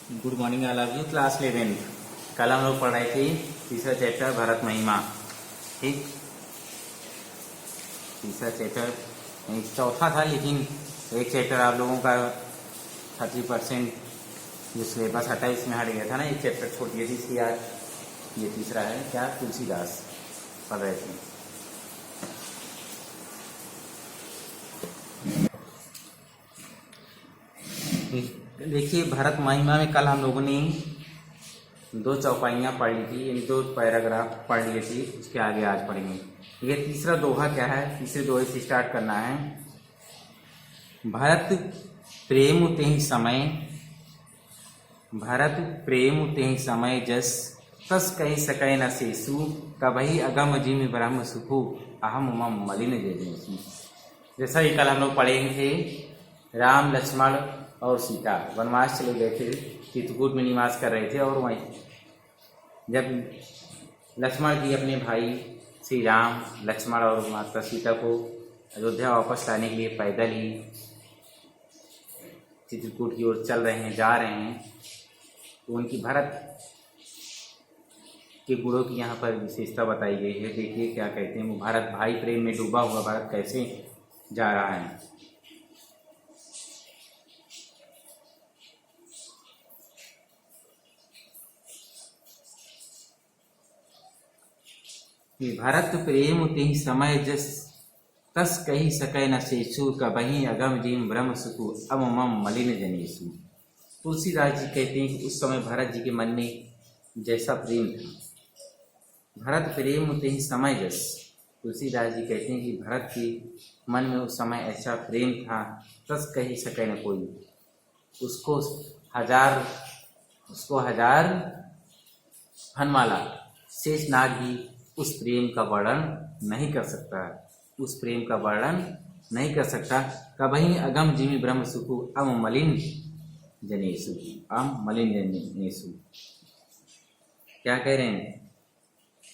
Good morning I love you class 11। कल हम लोग पढ़ रहे थे तीसरा चैप्टर भरत महिमा। ठीक, तीसरा चैप्टर चौथा था, लेकिन एक चैप्टर आप लोगों का 30% जो सिलेबस हटा इसमें हट गया था ना। एक चैप्टर छोड़ दिया थी, इसकी आज ये तीसरा है। क्या तुलसीदास पढ़ रहे थे। देखिए, भरत महिमा में कल हम लोगों ने 2 चौपाइयाँ पढ़ ली थी, यानी 2 पैराग्राफ पढ़ लिए थी। उसके आगे आज पढ़ेंगे। ये तीसरा दोहा क्या है, तीसरे दोहे से स्टार्ट करना है। भरत प्रेम तेहि समय, भरत प्रेम तेहि समय जस, तस कहि सकै न सेसु, कबहि अगम जिमि ब्रह्म सुखु, अहम मम मलिन जनेसु। जैसा कि कल हम लोग पढ़े थे, राम लक्ष्मण और सीता वनवास चले गए थे, चित्रकूट में निवास कर रहे थे। और वहीं जब लक्ष्मण जी अपने भाई श्री राम, लक्ष्मण और माता सीता को अयोध्या वापस लाने के लिए पैदल ही चित्रकूट की ओर चल रहे हैं, जा रहे हैं, तो उनकी भरत के गुणों की यहाँ पर विशेषता बताई गई है। देखिए क्या कहते हैं वो। भारत भाई प्रेम में डूबा हुआ भारत कैसे जा रहा है। भरत प्रेम तेहि समय जस, तस कहि सकै न सेसु, कबहि अगम जिम ब्रह्म सुखु, अब मम मलिन जनेसु। तुलसीदास जी कहते हैं कि उस समय भरत जी के मन में जैसा प्रेम था, भरत प्रेम तेहि समय जस। तुलसीदास जी कहते हैं कि भरत के मन में उस समय ऐसा प्रेम था, तस कहि सकै न कोई, उसको हजार फनमाला शेषनाग भी उस प्रेम का वर्णन नहीं कर सकता, उस प्रेम का वर्णन नहीं कर सकता। कबहि अगम जिमि ब्रह्म सुखु, अम मलिन जनेसु, अम मलिन जनेसु। क्या कह रहे हैं?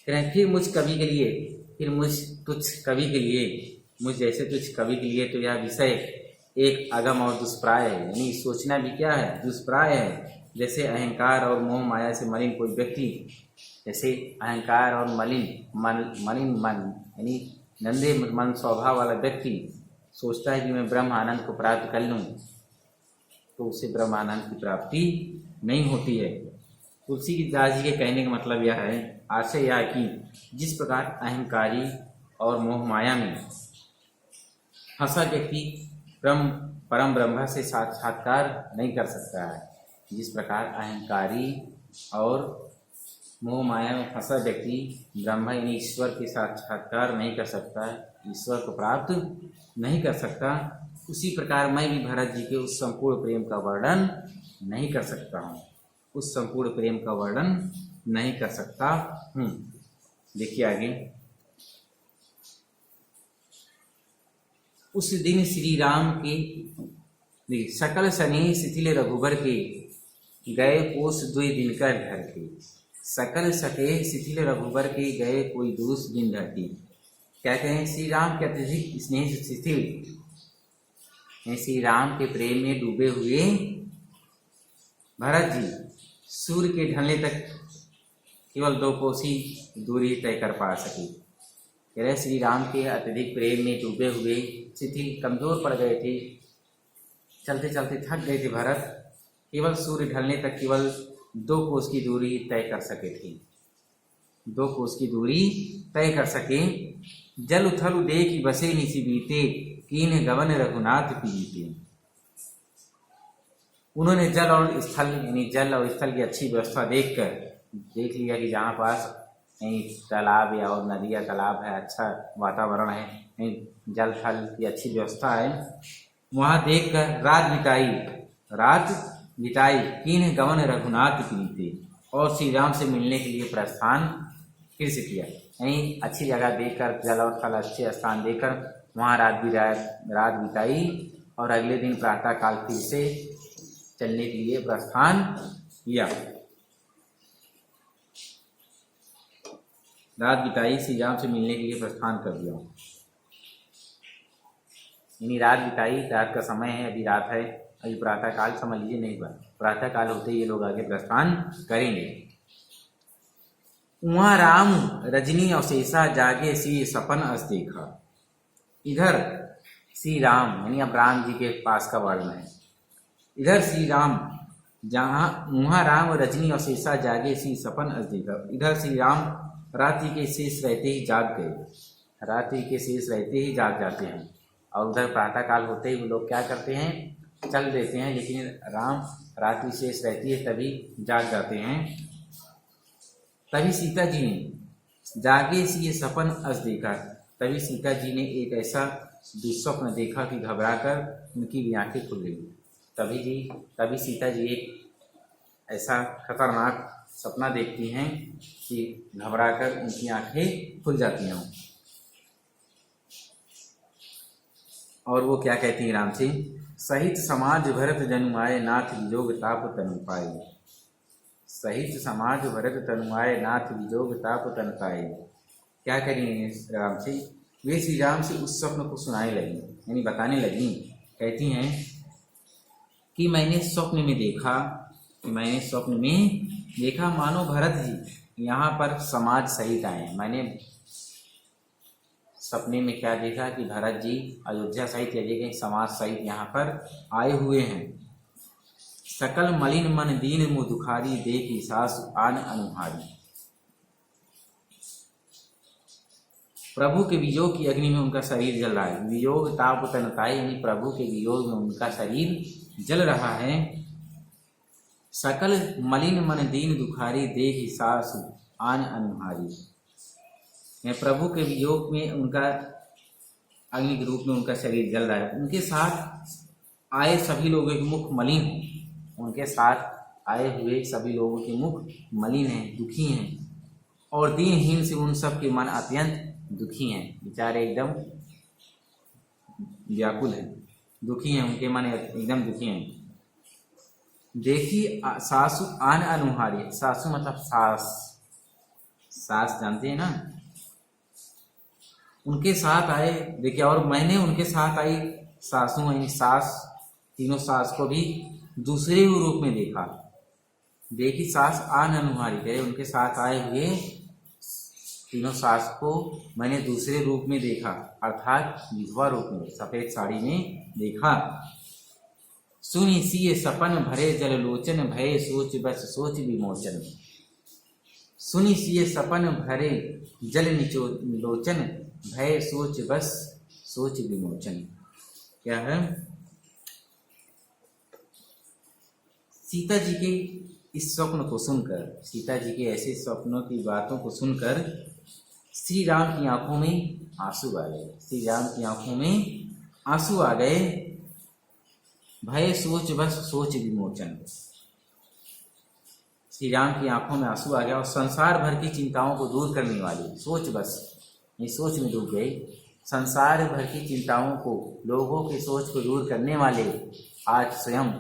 कह रहे हैं फिर मुझ कवि के लिए, फिर मुझ तुच्छ कवि के लिए, मुझ जैसे तुच्छ कवि के लिए तो यह विषय एक अगम और दुष्प्राय है। यानी सोचना भी क्या है, दुष्प्राय है। जैसे अहंकार और मोह माया से मलिन कोई व्यक्ति, जैसे अहंकार और मलिन मन यानी नंदे मन स्वभाव वाला व्यक्ति सोचता है कि मैं ब्रह्म आनंद को प्राप्त कर लूँ, तो उसे ब्रह्म आनंद की प्राप्ति नहीं होती है। तुलसीदास जी के कहने का मतलब यह है, आशय यह है कि जिस प्रकार अहंकारी और मोह माया में फंसा व्यक्ति परम ब्रह्म से साक्षात्कार नहीं कर सकता है, जिस प्रकार अहंकारी और मोह माया में फंसा व्यक्ति ब्रह्म यानी ईश्वर के साक्षात्कार नहीं कर सकता है, ईश्वर को प्राप्त नहीं कर सकता, उसी प्रकार मैं भी भरत जी के उस संपूर्ण प्रेम का वर्णन नहीं कर सकता हूँ, उस संपूर्ण प्रेम का वर्णन नहीं कर सकता हूँ। देखिए आगे। उस दिन श्री राम के सकल स्नेह शिथिल रघुबर के, गए कोस दुई दिन कर ढर के। सकल सके शिथिल रघुबर के, गए कोई दूस दिन ढर के। कहते हैं श्री राम के अत्यधिक स्नेह शिथिल, श्री राम के प्रेम में डूबे हुए भरत जी सूर्य के ढलने तक केवल 2 कोसी दूरी तय कर पा सके। कह रहे श्री राम के अत्यधिक प्रेम में डूबे हुए शिथिल कमजोर पड़ गए थे, चलते चलते थक गए थे भरत, केवल सूर्य ढलने तक केवल 2 कोस की दूरी तय कर सके थे, 2 कोस की दूरी तय कर सके। जल उथल उदे की बसे निसी बीते, कीन गवन रघुनाथ पीते। उन्होंने जल और स्थल यानी जल और स्थल की अच्छी व्यवस्था देख लिया कि जहाँ पास कहीं तालाब या और नदी या तालाब है, अच्छा वातावरण है, कहीं जल थल की अच्छी व्यवस्था है, वहाँ देख कर रात बिताई कीन गवन रघुनाथ पीते। और श्री राम से मिलने के लिए प्रस्थान फिर से किया, कहीं अच्छी जगह देखकर, जल और थल अच्छे स्थान देखकर वहाँ रात बिताई और अगले दिन प्रातः काल फिर से चलने के लिए प्रस्थान किया। रात बिताई, श्री राम से मिलने के लिए प्रस्थान कर दिया। यानी रात बिताई, रात का समय है, अभी रात है, अभी प्रातःकाल समझ लीजिए नहीं हुआ, प्रातःकाल होते ही ये लोग आगे प्रस्थान करेंगे। वहाँ राम रजनी और शेषा जागे सी सपन अस देखा। इधर श्री राम यानी अब राम जी के पास का वर्णन है। इधर श्री राम जहाँ वहाँ राम और रजनी और शेषा जागे सी सपन अस देखा। इधर श्री राम रात्रि के शेष रहते ही जाग गए, रात्रि के शेष रहते ही जाग जाते हैं, और उधर प्रातःकाल होते ही वो लोग क्या करते हैं, चल देते हैं, लेकिन राम रात्रि शेष रहती है तभी जाग जाते हैं। तभी सीता जी ने जागे सी ये सपन अस देखा। तभी सीता जी ने एक ऐसा दुस्वप्न देखा कि घबराकर उनकी भी आंखें खुल गई। तभी सीता जी एक ऐसा खतरनाक सपना देखती हैं कि घबराकर उनकी आंखें खुल जाती हैं। और वो क्या कहती हैं राम से, सहित समाज भरत जनुआए नाथ विजोग ताप तनु पाए। सहित समाज भरत तनुआए नाथ विजोग ताप तन पाए। क्या करेंगे राम से, वे श्री राम से उस स्वप्न को सुनाने लगी, यानी बताने लगी। कहती हैं कि मैंने स्वप्न में देखा मानो भरत जी यहाँ पर समाज सहित आए। मैंने सपने में क्या देखा कि भरत जी अयोध्या सहित या जगह समाज सहित यहाँ पर आए हुए हैं। सकल मलिन मन दीन मुँह दुखारी देखी सासु आन अनुहारी। प्रभु के वियोग की अग्नि में उनका शरीर जल रहा है। वियोग ताप तनताई यानी प्रभु के वियोग में उनका शरीर जल रहा है। सकल मलिन मन दीन दुखारी देखी सासु आन अनुहारी। प्रभु के वियोग में उनका अग्नि के रूप में उनका शरीर जल रहा है। उनके साथ आए सभी लोगों के मुख मलिन हैं। उनके साथ आए हुए सभी लोगों के मुख मलिन हैं, दुखी हैं, और दीनहीन से उन सब के मन अत्यंत दुखी हैं। बेचारे एकदम व्याकुल हैं, दुखी हैं, उनके मन एकदम दुखी हैं। देखी सासु आन अनुहारी। सासु मतलब सास जानते हैं ना, उनके साथ आए। देखिए, और मैंने उनके साथ आई सासू यानी सास, तीनों सास को भी दूसरे रूप में देखा। देखी सास आन अनुहारी, कहे उनके साथ आए हुए तीनों सास को मैंने दूसरे रूप में देखा, अर्थात विधवा रूप में, सफेद साड़ी में देखा। सुनी सिए सपन भरे जल लोचन भय सोच बस सोच विमोचन। सुनी सिए सपन भरे जल लोचन भय सोच बस सोच विमोचन। क्या है, सीता जी के इस स्वप्न को सुनकर, सीता जी के ऐसे स्वप्नों की बातों को सुनकर श्री राम की आंखों में आंसू आ गए। श्री राम की आंखों में आंसू आ गए। भय सोच बस सोच विमोचन। श्री राम की आंखों में आंसू आ गया और संसार भर की चिंताओं को दूर करने वाली सोच, बस ये सोच में डूब गए। संसार भर की चिंताओं को, लोगों की सोच को दूर करने वाले आज स्वयं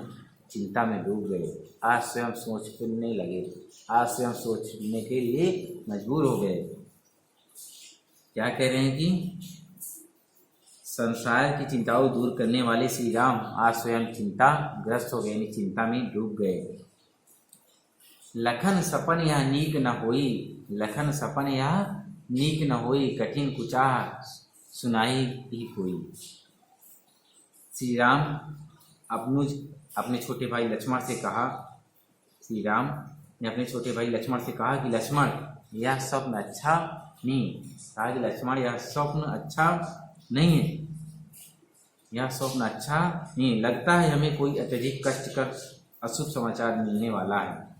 चिंता में डूब गए। आज स्वयं सोचने लगे, आज स्वयं सोचने के लिए मजबूर हो गए। क्या कह रहे हैं कि संसार की चिंताओं दूर करने वाले श्री राम आज स्वयं चिंता ग्रस्त हो गए, यानी चिंता में डूब गए। लखन सपन यह नीक न होई, लखन सपन यह नीक न होई, कठिन कुचाह सुनाई ही कोई। श्री राम अपने छोटे भाई लक्ष्मण से कहा, श्री राम ने अपने छोटे भाई लक्ष्मण से कहा कि लक्ष्मण यह स्वप्न अच्छा नहीं। कहा कि लक्ष्मण यह स्वप्न अच्छा नहीं है, यह स्वप्न अच्छा नहीं। लगता है हमें कोई अत्यधिक कष्ट कर अशुभ समाचार मिलने वाला है।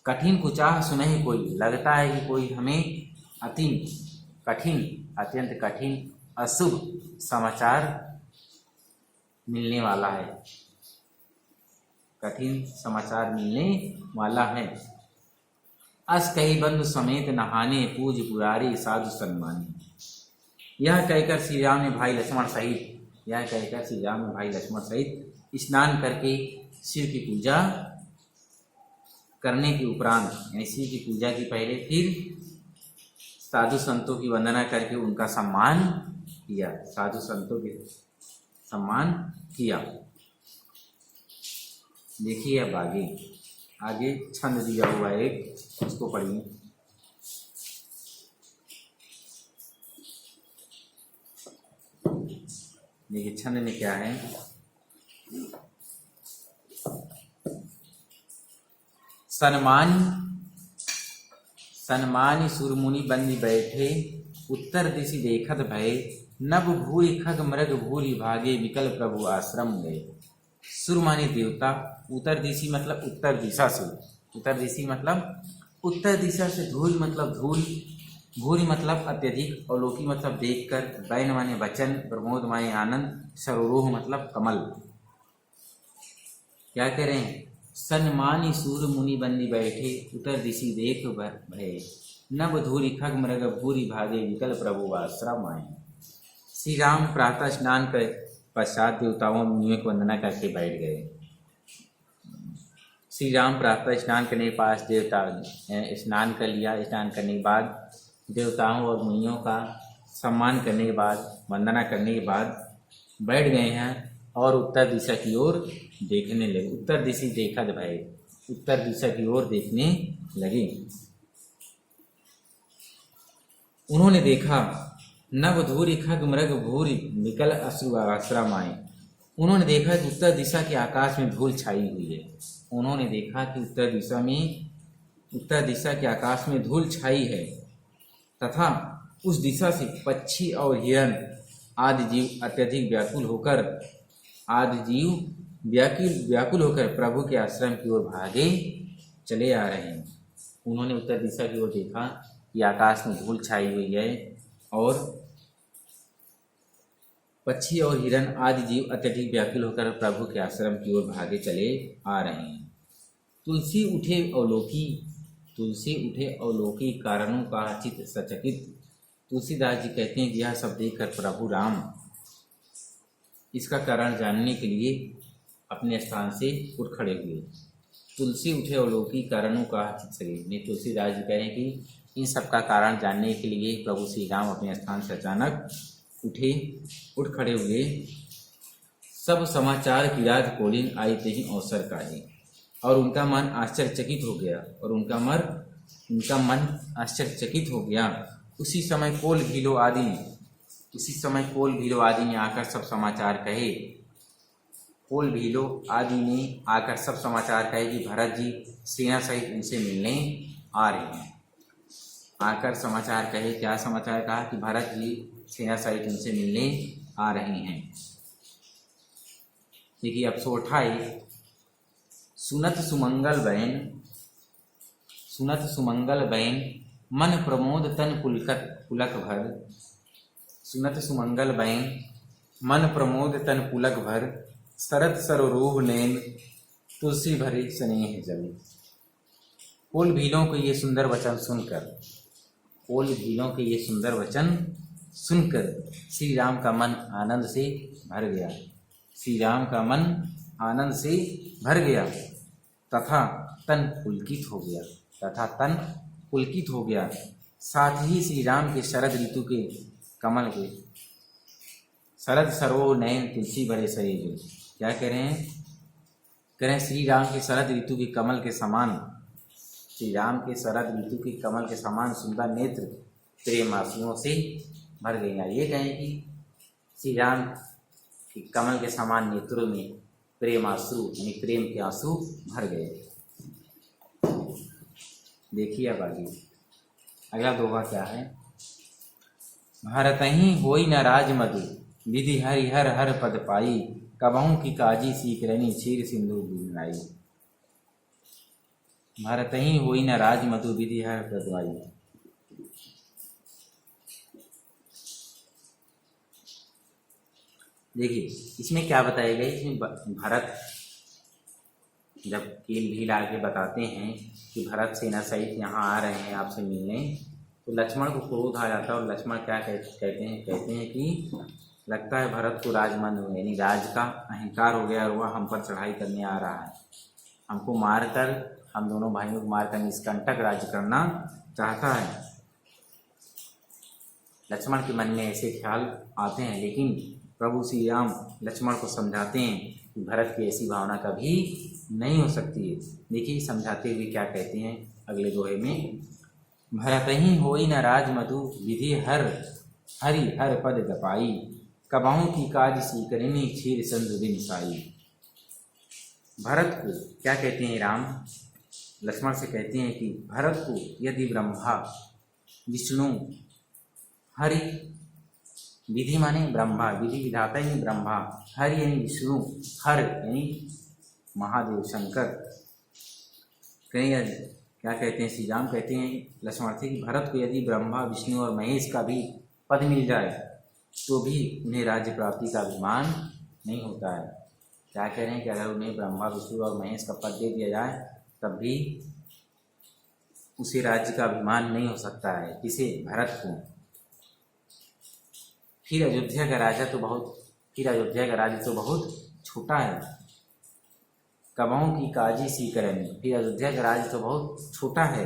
कठिन कुचाह सुने कोई, लगता है कि कोई हमें अत्यंत कठिन अशुभ समाचार मिलने वाला है, कठिन समाचार मिलने वाला है। अस कही बंधु समेत नहाने पूज पुरारी साधु सम्मानी। यह कहकर श्री राम ने भाई लक्ष्मण सहित स्नान करके शिव की पूजा करने के उपरांत, यानी शिव की पूजा की पहले फिर साधु संतों की वंदना करके उनका सम्मान किया, साधु संतों के सम्मान किया। देखिए अब आगे आगे छंद दिया हुआ है एक, उसको पढ़िए। देखिए छंद में क्या है। सन्मानी सुरमुनि बंदी बैठे, उत्तर दिशि देखत भय, नभ भूरि खग मृग भूरि भागे, विकल प्रभु आश्रम गए। सुर माने देवता, उत्तर दिशि मतलब उत्तर दिशा से, उत्तर दिशि मतलब उत्तर दिशा से, धूल मतलब धूल, भूरि मतलब अत्यधिक, अवलोकी मतलब देखकर, बैन माने वचन, प्रमोद माने आनंद, सरोह मतलब कमल। क्या कह रहे हैं? सन्मानी सूर मुनि बंदी बैठे, उत्तर दिशि देख भय, नभ धूरि खग मृग भूरि भागे, विकल प्रभु आश्रम आए। श्री राम प्रातः स्नान कर पश्चात देवताओं मुनियों की वंदना करके बैठ गए। श्री राम प्रातः स्नान करने के पास देवता स्नान कर लिया। स्नान करने के बाद देवताओं और मुनियों का सम्मान करने के बाद, वंदना करने के बाद बैठ गए हैं और उत्तर दिशा की ओर देखने लगे। उत्तर दिशा देखा भय, उत्तर दिशा की ओर देखने लगे। उन्होंने देखा नभ धूरि खग मृग भूरि, विकल अश्रु आश्रम आए। उन्होंने देखा कि उत्तर दिशा के आकाश में धूल छाई हुई है। उन्होंने देखा कि उत्तर दिशा के आकाश में धूल छाई है तथा उस दिशा से पक्षी और हिरण आदि जीव अत्यधिक व्याकुल होकर प्रभु के आश्रम की ओर भागे चले आ रहे हैं। उन्होंने उत्तर दिशा की ओर देखा कि आकाश में धूल छाई हुई है और पक्षी और हिरण आदि जीव अत्यधिक व्याकुल होकर प्रभु के आश्रम की ओर भागे चले आ रहे हैं। तुलसी उठे अवलोकी कारणों का चित सचकित। तुलसीदास जी कहते हैं कि यह सब देखकर प्रभु राम इसका कारण जानने के लिए अपने स्थान से उठ खड़े हुए। तुलसी उठे अवलोकी कारणों का चित सचकित। तुलसीदास जी कह रहे हैं कि इन सब का कारण जानने के लिए प्रभु श्री राम अपने स्थान से अचानक उठ खड़े हुए। सब समाचार की रात कोलिन आई ते ही अवसर का ही, और उनका मन आश्चर्यचकित हो गया। उसी समय कोल भीलो आदि ने आकर सब समाचार कहे। कोल भीलो आदि ने आकर सब समाचार कहे कि भरत जी सेना सहित उनसे मिलने आ रहे हैं। आकर समाचार कहे, क्या समाचार कहा? कि भरत जी सेना सहित उनसे मिलने आ रहे हैं। देखिए अब सोठा है। सुनत सुमंगल बैन मन प्रमोद तन पुलक भर। सुनत सुमंगल बैन मन प्रमोद तन पुलक भर, शरद सरोह नैन तुलसी भरे स्नेह जल। कोल भीलों के ये सुंदर वचन सुनकर श्री राम का मन आनंद से भर गया तथा तन पुलकित हो गया। साथ ही श्री राम के शरद ऋतु के कमल के शरद सरोह नयन तुलसी भरे शरीर। क्या कह रहे हैं? कह रहे हैं श्री राम के शरद ऋतु के कमल के समान सुंदर नेत्र प्रेम आंसुओं से भर गई। ये कहें कि श्री राम के कमल के समान नेत्रों में प्रेम के आंसू भर गए। देखिए अब आगे अगला दोहा क्या है। भारत ही होई न राज मधु, विधि हरिहर हर पद पाई, कबहू की काजी सीख रनी क्षीर सिंधु बिनाई। भारत ही होई न राज मधु, विधि हर पद पाई। देखिए इसमें क्या बताया गया। इसमें भरत जब कील भील आके बताते हैं कि भरत सेना सहित यहाँ आ रहे हैं आपसे मिलने, तो लक्ष्मण को क्रोध आ जाता है। और लक्ष्मण क्या कहते हैं कि लगता है भरत को राजमंद हो, यानी राज का अहंकार हो गया और वह हम पर चढ़ाई करने आ रहा है। हमको मारकर, हम दोनों भाइयों को मारकर निष्कंटक राज्य करना चाहता है। लक्ष्मण के मन में ऐसे ख्याल आते हैं, लेकिन प्रभु श्री राम लक्ष्मण को समझाते हैं भरत की ऐसी भावना कभी नहीं हो सकती है। देखिए समझाते हुए क्या कहते हैं अगले दोहे में, भरत ही होई न राज मधु विधि हरि हर पद गपाई, कबाहू की काज सी करिनी क्षीर संध बिन साई। भरत को क्या कहते हैं, राम लक्ष्मण से कहते हैं कि भरत को यदि ब्रह्मा विष्णु हरि, विधि माने ब्रह्मा, विधि विधाता यानी ब्रह्मा, हरि यानी विष्णु, हर यानी महादेव शंकर, कहीं क्या कहते हैं श्री राम कहते हैं लक्ष्मण से कि भरत को यदि ब्रह्मा विष्णु और महेश का भी पद मिल जाए तो भी उन्हें राज्य प्राप्ति का अभिमान नहीं होता है। क्या कह रहे हैं कि अगर उन्हें ब्रह्मा विष्णु और महेश का पद दे दिया जाए तब भी उसे राज्य का अभिमान नहीं हो सकता है, किसे, भरत को। फिर अयोध्या का राज्य तो बहुत छोटा है, कबाओं की काजी सी करनी, फिर अयोध्या का राज्य तो बहुत छोटा है।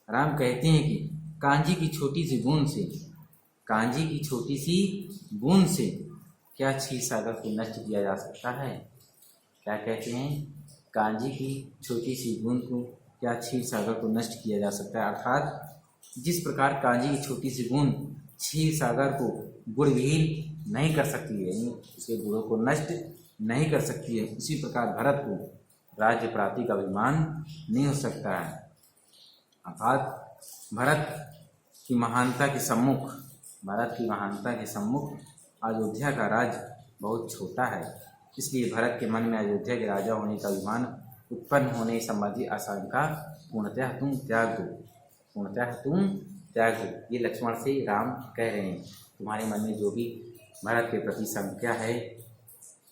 राम कहते हैं कि कांजी की छोटी सी बूंद से क्या क्षीर सागर को नष्ट किया जा सकता है। क्या कहते हैं, कांजी की छोटी सी बूंद को क्या क्षीर सागर को नष्ट किया जा सकता है। अर्थात जिस प्रकार कांजी की छोटी सी बूंद क्षीर सागर को गुड़विहीन नहीं कर सकती है, उसके गुणों को नष्ट नहीं कर सकती है, उसी प्रकार भरत को राज्य प्राप्ति का अभिमान नहीं हो सकता है। अर्थात भरत की महानता के सम्मुख अयोध्या का राज्य बहुत छोटा है। इसलिए भरत के मन में अयोध्या के राजा होने का अभिमान उत्पन्न होने संबंधी आशंका पूर्णतः तुम त्याग दो। ये लक्ष्मण से राम कह रहे हैं, तुम्हारे मन में जो भी भरत के प्रति शंका है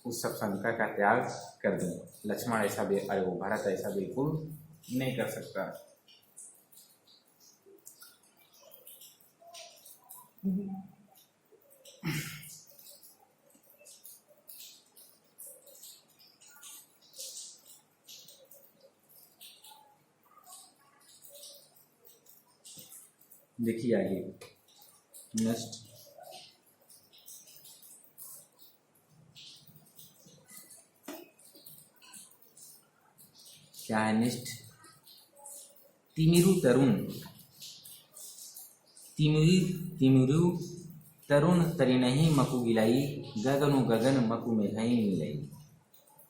उस सब शंका का त्याग कर दो। लक्ष्मण भरत ऐसा बिल्कुल नहीं कर सकता। देखिए आगे नेक्स्ट, क्या है नेक्स्ट, तिमिरु तरुण तरिणहि मकु गिलाई, गगनु गगन मकु मेघई मिलाई।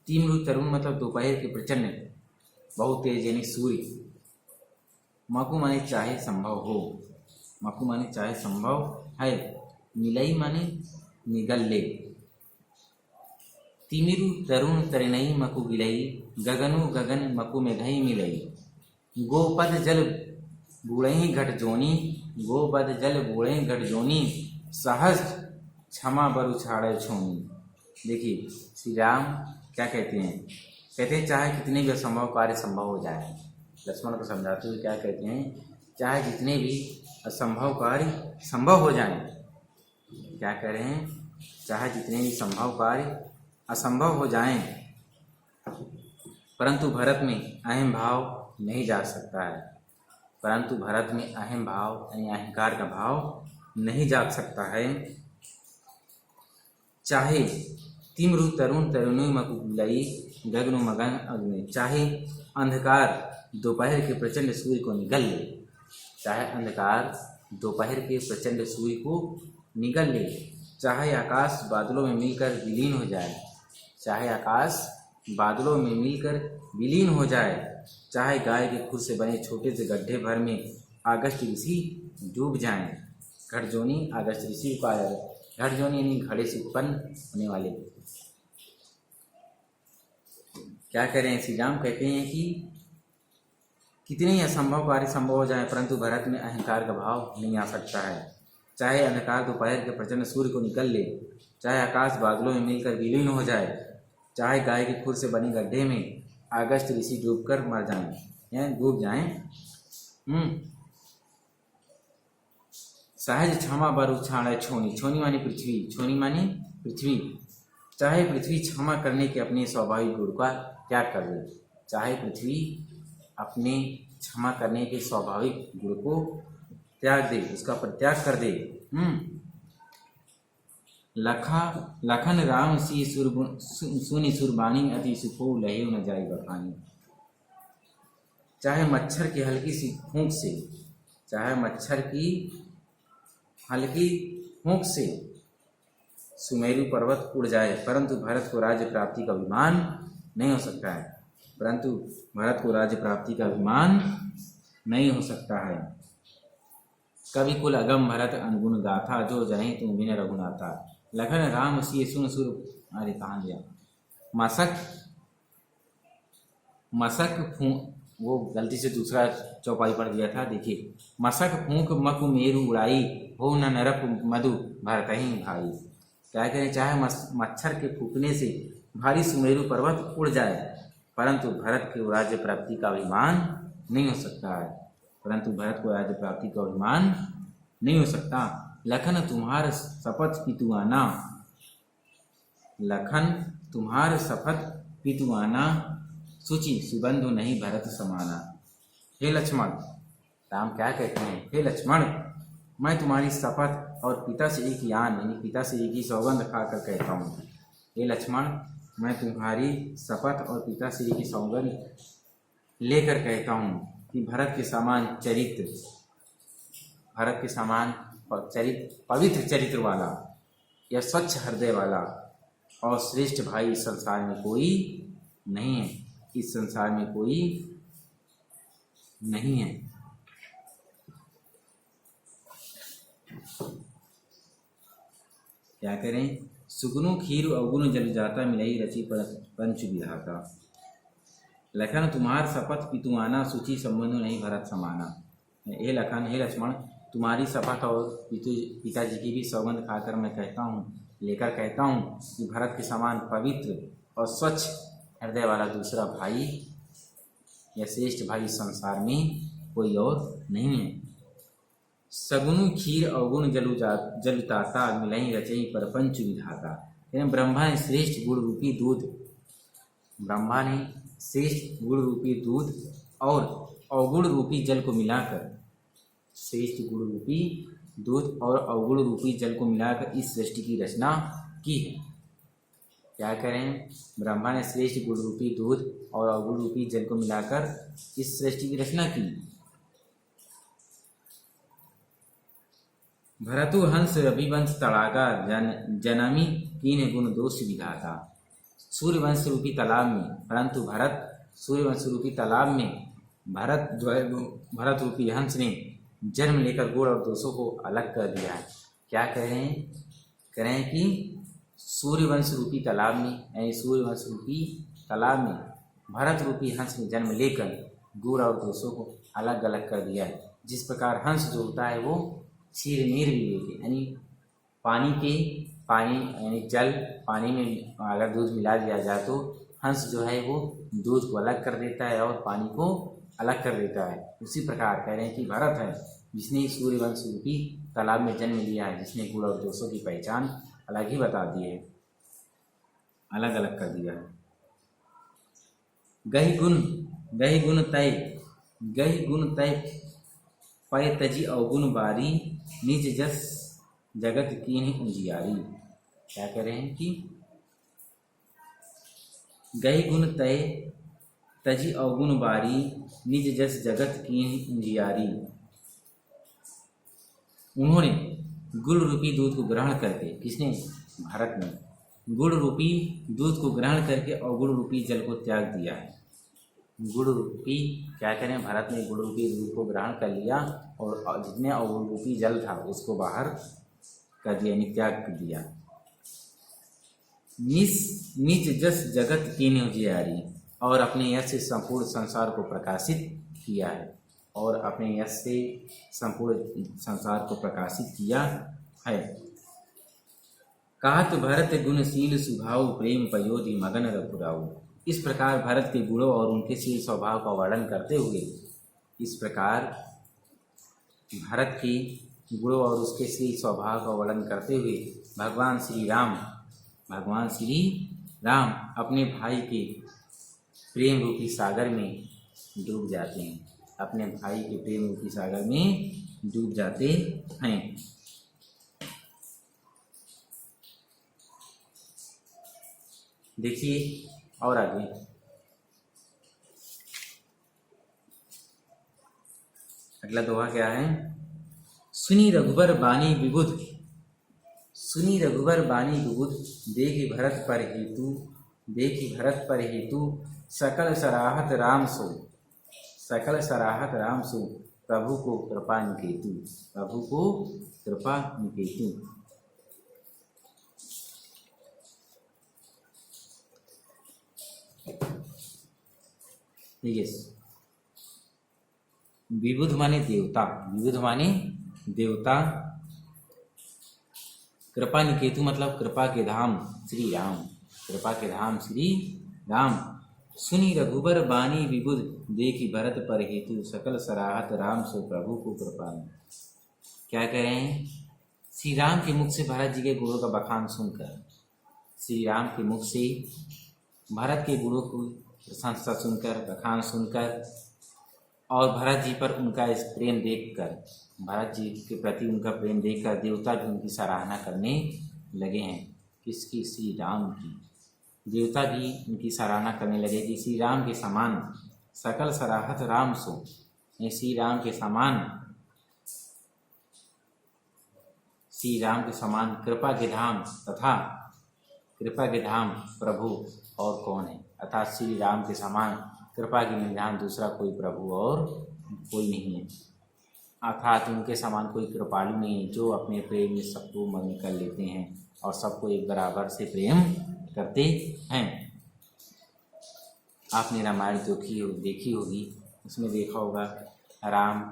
तिमिरु तरुण मतलब दोपहर के प्रचंड बहुत तेज यानी सूर्य, मकु माने चाहे संभव है, मिलई माने निगल ले। तिमिरु तरुण तरिणई मकु गिलई, गगनु गगन मकु मेघई मिलई। गोपद जल बूढ़ई घट जोनी, सहज क्षमा बरु छाड़े छोनी। देखिए श्री राम क्या कहते हैं, चाहे कितने भी असंभव कार्य संभव हो जाए। लक्ष्मण को समझाते हुए क्या कहते हैं, चाहे जितने भी असंभव कार्य संभव हो जाएं। क्या कह रहे हैं, चाहे जितने भी संभव कार्य असंभव हो जाएं, परंतु भरत में अहम भाव नहीं जा सकता है। यानी अहंकार का भाव नहीं जाग सकता है। चाहे तिमिरु तरुण तरुणी मकु गिलाई, गगनु मगन अग्नि, चाहे अंधकार दोपहर के प्रचंड सूर्य को निगल ले, चाहे आकाश बादलों में मिलकर विलीन हो जाए, चाहे गाय के खुर से बने छोटे से गड्ढे भर में अगस्त ऋषि डूब जाएं। घटजोनी अगस्त ऋषि का घटजोनी यानी घड़े से उत्पन्न होने वाले। क्या कह रहे हैं, श्री राम कहते हैं कि कितने ही असंभव कार्य संभव हो जाए, परंतु भरत में अहंकार का भाव नहीं आ सकता है। चाहे अंधकार दोपहर के प्रचंड सूर्य को निकल ले, चाहे आकाश बादलों में मिलकर विलीन हो जाए, चाहे गाय के खुर से बने गड्ढे में अगस्त ऋषि डूबकर मर जाएं या डूब जाएं। सहज क्षमा बर उछाड़े छोनी मानी पृथ्वी, चाहे पृथ्वी क्षमा करने के अपने स्वाभाविक गुण का त्याग कर दे, चाहे पृथ्वी अपने क्षमा करने के स्वाभाविक गुण को त्याग दे, उसका परित्याग कर दे। लखन राम सी सुनि सुरबानी अति सुखो लहे न जाए बखानी। चाहे मच्छर की हल्की सी फूंक से, चाहे मच्छर की हल्की फूंक से सुमेरु पर्वत उड़ जाए, परंतु भरत को राज्य प्राप्ति का अभिमान नहीं हो सकता है। परंतु भरत को राज्य प्राप्ति का अभिमान नहीं हो सकता है। कवि कुल अगम भरत अनगुण गाथा, जो जहे तुम बिन रघुनाथा। लखन राम सिय सुन सुर, अरे कहाँ गया, मसक फूंक, वो गलती से दूसरा चौपाई पढ़ दिया था। देखिए, मसक फूंक मकु मेरु उड़ाई, हो न नरप मधु भरत ही भाई। क्या करें, चाहे मच्छर के फूकने से भारी सुमेरु पर्वत उड़ जाए, परंतु भरत के राज्य प्राप्ति का अभिमान नहीं हो सकता है। परंतु भरत को राज्य प्राप्ति का अभिमान नहीं हो सकता। लखन तुम्हार शपथ पितुआना, लखन तुम्हार शपथ पितुआना, सुचि सुबंधु नहीं भरत समाना। हे लक्ष्मण, राम क्या कहते हैं, हे लक्ष्मण, मैं तुम्हारी शपथ और पिता से एक यान यानी पिता से एक ही सौगंध खाकर कहता हूँ। हे लक्ष्मण, मैं तुम्हारी शपथ और पिता से एक ही सौगंध लेकर कहता हूँ कि भरत के समान चरित्र, भरत के समान पवित्र चरित्र वाला या स्वच्छ हृदय वाला और श्रेष्ठ भाई इस संसार में कोई नहीं है, इस संसार में कोई नहीं है। क्या करें, सुगुनु खीर अवगुण जल जाता, मिलई रची पंच विधाता। लखन तुम्हार शपथ पितुआना, सूची संबंध नहीं भरत समाना। हे लखन, हे लक्ष्मण, तुम्हारी शपथ और पिताजी की भी सौगंध खाकर मैं कहता हूँ, लेकर कहता हूँ कि भरत के समान पवित्र और स्वच्छ हृदय वाला दूसरा भाई या श्रेष्ठ भाई संसार में कोई और नहीं है। सगुनु खीर अवगुण जलुताता, मिलई रचई परपंच विधाता। यानी ब्रह्मा ने श्रेष्ठ गुण रूपी दूध, ब्रह्मा ने श्रेष्ठ गुण रूपी दूध और अवगुण रूपी जल को मिलाकर, श्रेष्ठ गुण रूपी दूध और अवगुण रूपी जल को मिलाकर इस सृष्टि की रचना की है। क्या करें, ब्रह्मा ने श्रेष्ठ गुण रूपी दूध और अवगुण रूपी जल को मिलाकर इस सृष्टि की रचना की। भरतु हंस रविवंश तड़ागा, जनमी कीन गुण दोष विधाता। सूर्यवंश रूपी तालाब में, परंतु भरत सूर्यवंश रूपी तालाब में भरत जो है भरत रूपी हंस ने जन्म लेकर गुण और दोषों को अलग कर दिया है। क्या कह रहे हैं कि सूर्यवंश रूपी तालाब में, यानी सूर्यवंश रूपी तालाब में भरत रूपी हंस ने जन्म लेकर गुण और दोषों को अलग अलग कर दिया है। जिस प्रकार हंस जो होता है वो क्षीर नीर भी लेके, यानी पानी यानी जल पानी में अगर दूध मिला दिया जाए तो हंस जो है वो दूध को अलग कर देता है और पानी को अलग कर देता है। उसी प्रकार कह रहे हैं कि भरत है जिसने सूर्यवंश रूपी तालाब में जन्म लिया है, जिसने गुण और दोषों की पहचान अलग ही बता दी है, अलग अलग कर दिया है। गहि गुण तय पय तजी अवगुण बारी, निज जस जगत कीन्हि उजियारी। क्या कह रहे हैं कि गहि गुण तय तजी अवगुण बारी, निज जस जगत कीन्हि उजियारी। उन्होंने गुण रूपी दूध को ग्रहण करके, किसने, भारत ने गुण रूपी दूध को ग्रहण करके अवगुण रूपी जल को त्याग दिया है। गुण रूपी, क्या करें, भारत ने गुण रूपी दूध को ग्रहण कर लिया और जितने अवगुण रूपी जल था उसको बाहर कर दिया, यानी त्याग कर दिया। निज जस जगत कीन्हि उजियारी, और अपने यश से संपूर्ण संसार को प्रकाशित किया है, और अपने यश से संपूर्ण संसार को प्रकाशित किया है। कहत भरत गुणशील स्वभाव, प्रेम पयोधि मगन रघुराऊ। इस प्रकार भरत के गुणों और उनके शील स्वभाव का वर्णन करते हुए, इस प्रकार भरत के गुणों और उसके शील स्वभाव का वर्णन करते हुए भगवान श्री राम अपने भाई के प्रेम रूपी सागर में डूब जाते हैं, अपने भाई के प्रेम रूपी सागर में डूब जाते हैं। देखिए और आगे, अगला दोहा क्या है? सुनी रघुबर बानी विबुध, सुनी रघुबर बानी विबुध, देखी भरत पर हेतु, देखी भरत पर हेतु, सकल सराहत राम सो, सकल सराहत राम सो, प्रभु को कृपा निकेतु, प्रभु को कृपा निकेतु। ठीक है, विबुध माने देवता, विबुध माने देवता, कृपा निकेतु मतलब कृपा के धाम श्री राम, कृपा के धाम श्री राम। सुनी रघुबर बानी विबुध, देखी भरत पर हेतु, सकल सराहत राम सो, प्रभु को कृपा। क्या कह रहे हैं? श्री राम के मुख से भरत जी के गुणों का बखान सुनकर, श्री राम के मुख से भरत के गुणों की प्रशंसा सुनकर, बखान सुनकर, और भरत जी पर उनका इस प्रेम देखकर, भरत जी के प्रति उनका प्रेम देखकर देवता भी उनकी सराहना करने लगे हैं। किसकी? श्री राम की। देवता भी उनकी सराहना करने लगे कि श्री राम के समान सकल सराहत राम सो, श्री राम के समान, श्री राम के समान कृपा के धाम तथा कृपा के धाम प्रभु और कौन है? अर्थात श्री राम के समान कृपा के निधान दूसरा कोई प्रभु और कोई नहीं है, अर्थात उनके समान कोई कृपालु नहीं है जो अपने प्रेम में सबको मग्न कर लेते हैं और सबको एक बराबर से प्रेम करते हैं। आपने रामायण देखी होगी, उसमें देखा होगा राम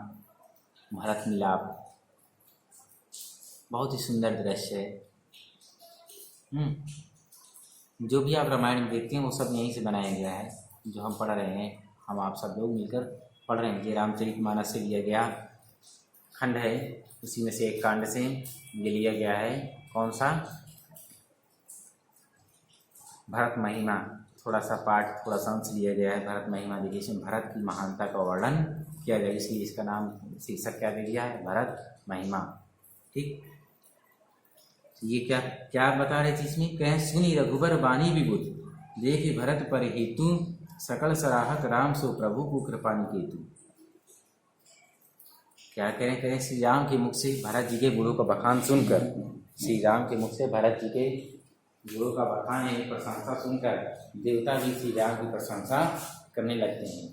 भरत मिलाप, बहुत ही सुंदर दृश्य है। जो भी आप रामायण में देखते हैं वो सब यहीं से बनाया गया है, जो हम पढ़ रहे हैं, हम आप सब लोग मिलकर पढ़ रहे हैं। ये रामचरितमानस से लिया गया खंड है, उसी में से एक कांड से ये लिया गया है। कौन सा? भरत महिमा, थोड़ा सा पाठ, थोड़ा सा अंश लिया गया है भरत महिमा। देखिए इसमें भरत की महानता का वर्णन किया गया, इसलिए इसका नाम, शीर्षक क्या दे दिया है? भरत महिमा। ठीक, ये क्या क्या बता रहे थे इसमें? कहें सुनी रघुबर बानी विबुध, देखी भरत पर हेतु, सकल सराहत राम सो, प्रभु को कृपा निकेतु। क्या करें? श्री राम के मुख से भरत जी के गुणों का बखान सुनकर, श्री राम के मुख से भरत जी के गुणों का बखान है, प्रशंसा सुनकर देवता भी श्री राम की प्रशंसा करने लगते हैं,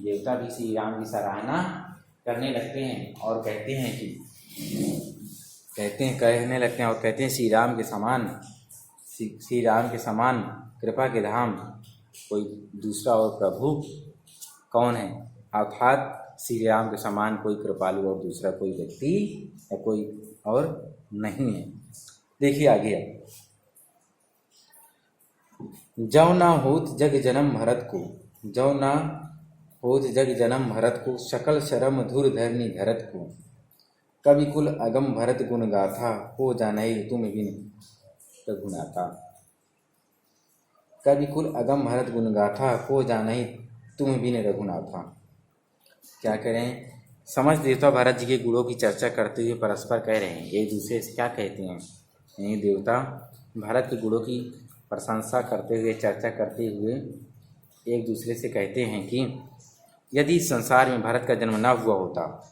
देवता भी श्री राम की सराहना करने लगते हैं और कहते हैं श्री राम के समान, श्री राम के समान कृपा के धाम कोई दूसरा और प्रभु कौन है? अर्थात श्री राम के समान कोई कृपालु और दूसरा कोई व्यक्ति या कोई और नहीं है। देखिए आगे, जौ ना होत जग जन्म भरत को, जौ ना होत जग जन्म भरत को, सकल शरम धुर धरनी धरत को, कवि कुल अगम भरत गुण गाथा, हो जाने तुम बिन रघुनाथा। कवि कुल अगम भरत गुण गाथा, हो जाने तुम बिन रघुनाथा। क्या करें? समझ देवता भरत जी के गुणों की चर्चा करते हुए परस्पर कह रहे हैं, एक दूसरे से क्या कहते हैं? ये देवता भरत के गुणों की प्रशंसा करते हुए, चर्चा करते हुए एक दूसरे से कहते हैं कि यदि संसार में भरत का जन्म न हुआ होता,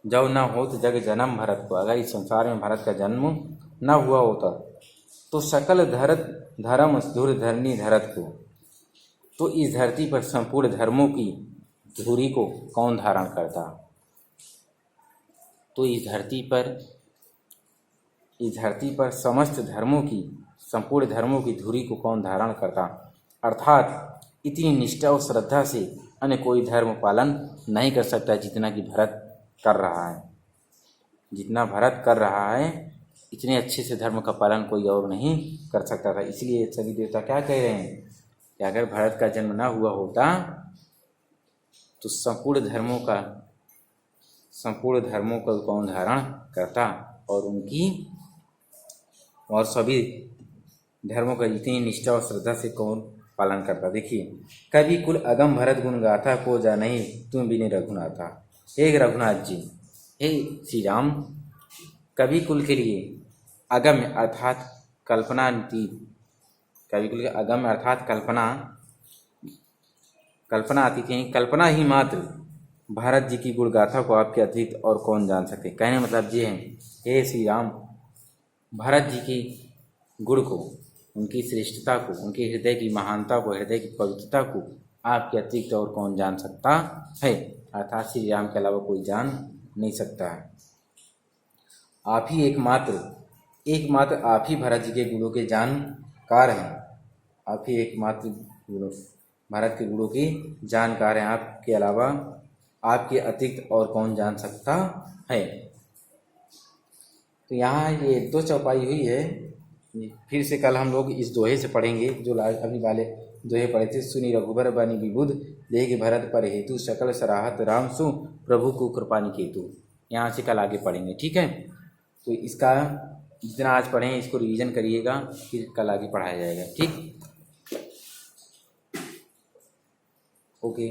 जब न होत जग जन्म भरत को, अगर इस संसार में भरत का जन्म न हुआ होता तो सकल धर्म धुर धरनी धरत को, तो इस धरती पर संपूर्ण धर्मों की धुरी को कौन धारण करता? तो इस धरती पर समस्त धर्मों की, संपूर्ण धर्मों की धुरी को कौन धारण करता? अर्थात इतनी निष्ठा और श्रद्धा से अन्य कोई धर्म पालन नहीं कर सकता जितना कि भरत कर रहा है। जितना भरत कर रहा है इतने अच्छे से धर्म का पालन कोई और नहीं कर सकता था। इसलिए सभी देवता क्या कह रहे हैं कि अगर भरत का जन्म ना हुआ होता तो संपूर्ण धर्मों का कौन धारण करता और सभी धर्मों का इतनी निष्ठा और श्रद्धा से कौन पालन करता। देखिए, कवि कुल अगम भरत गुण गाथा, को जा नहीं तुम बिने रघुनाथा। हे रघुनाथ जी, हे श्री राम, कवि कुल के लिए अगम अर्थात कल्पनातीत कविकुल के अगम्य अर्थात कल्पना, कल्पना आती थी, कल्पना ही मात्र भारत जी की गुणगाथा को आपके अतिरिक्त और कौन जान सकते। कहने मतलब ये है, हे श्री राम, भारत जी की गुण को, उनकी श्रेष्ठता को, उनके हृदय की महानता को, हृदय की पवित्रता को आपके अतिरिक्त और कौन जान सकता है, अर्थात श्री राम के अलावा कोई जान नहीं सकता है। आप ही एकमात्र आप ही भारत जी के गुणों के जानकार हैं। आप ही एकमात्र भारत के गुणों की जानकार हैं, आपके अलावा, आपके अतिरिक्त और कौन जान सकता है। तो यहाँ ये 2 चौपाई हुई है। फिर से कल हम लोग इस दोहे से पढ़ेंगे, जो अभी वाले दोहे पढ़े थे। सुनी रघुबर बनी विबुध, देख भरत पर हेतु, सकल सराहत राम सु, प्रभु को कृपा निकेतु। यहाँ से कल आगे पढ़ेंगे, ठीक है। तो इसका जितना आज पढ़ें इसको रिवीजन करिएगा, फिर कल आगे पढ़ाया जाएगा, ठीक। ओके।